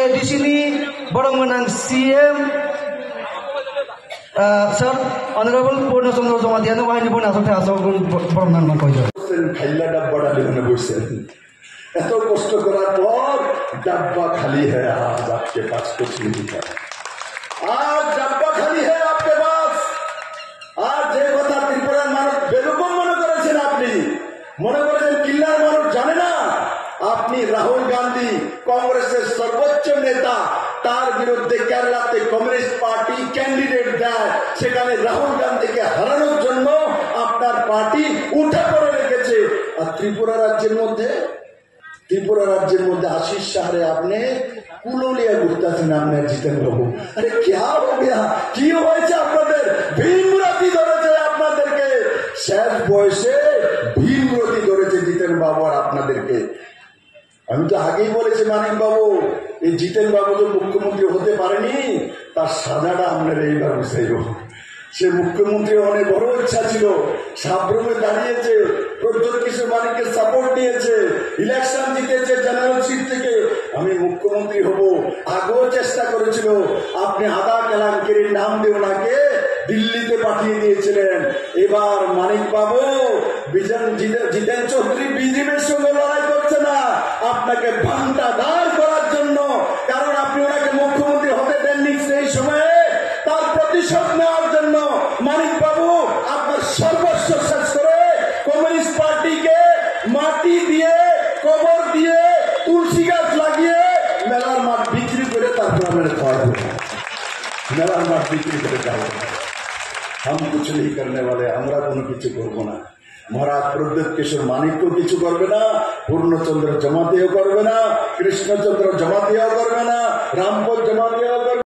di sini Barangenang CM Sir Honorable Purna Chandra Jamatia wahini pun asal Barangenang Mangkojo. খাইলা ডাব্বাটা লিখনে বসছেন এত কষ্ট করার পর ডাব্বা খালি है आज आपके पास कुछ नहीं है आज ডাব্বা খালি है आपके पास आज যে কথা ত্রিপুরার মানুষ বেরকম মনে করেছেন আপনি মনে করেছেন কিল্লার মানুষ জানে না আপনি রাহুল গান্ধী কংগ্রেসের সর্বোচ্চ নেতা তার বিরুদ্ধে কেরালাতে কমিউনিস্ট পার্টি ক্যান্ডিডেট দেয় সেখানে রাহুল গান্ধীকে হারানোর জন্য আপনার পার্টি উঠে পড়ে রেখেছে আর ত্রিপুরা রাজ্যের মধ্যে আশিস শহরে আপনি কুলোলিয়া ঘুরতেছেন আপনার জিতেন বাবু আরে क्या हो गया কি হয়েছে আপনাদের ভীমরতি ধরেছে আপনাদেরকে শেষ বয়সে ভীমরতি ধরেছে জিতেন বাবু আর আপনাদেরকে আমি তো আগেই বলেছি মানিক বাবু এই জিতেন বাবু তো মুখ্যমন্ত্রী হতে পারেনি তার সাজাটা আপনার এইবার বুঝাইব সে মুখ্যমন্ত্রী অনেক বড় ইচ্ছা ছিল সাবরুমে দাঁড়িয়েছে প্রদ্যোৎ কিশোর মানিককে সাপোর্ট দিয়েছে ইলেকশন জিতেছে জেনারেল সিট থেকে আমি মুখ্যমন্ত্রী হব আগেও চেষ্টা করেছিল আপনি আদা কেলাঙ্কারির নাম দিয়ে ওনাকে দিল্লিতে পাঠিয়ে দিয়েছিলেন এবার মানিক বাবু জিতেন চৌধুরী বিজেপির সঙ্গে লড়াই করছে না আপনাকে ভাঙটা দাঁড় করার জন্য কারণ আপনি ওনাকে মুখ্যমন্ত্রী হতে দেননি সেই সময়ে তার প্রতিশোধ নেওয়ার জন্য মানিক বাবু আপনার সর্বস্ব শেষ করে কমিউনিস্ট পার্টিকে মাটি দিয়ে কবর দিয়ে তুলসী গাছ লাগিয়ে মেলার মাঠ বিক্রি করে তারপর আমরা খাওয়া মেলার মাঠ বিক্রি করে যাবো हम कुछ नहीं करने वाले আমরা কোনো কিছু করবো না মহারাজ প্রদ্যোৎ কিশোর মানিকও কিছু করবে না পূর্ণচন্দ্র জমাতেও করবে না কৃষ্ণচন্দ্র জমাতেও করবে না রামপদ জমাতেও করবে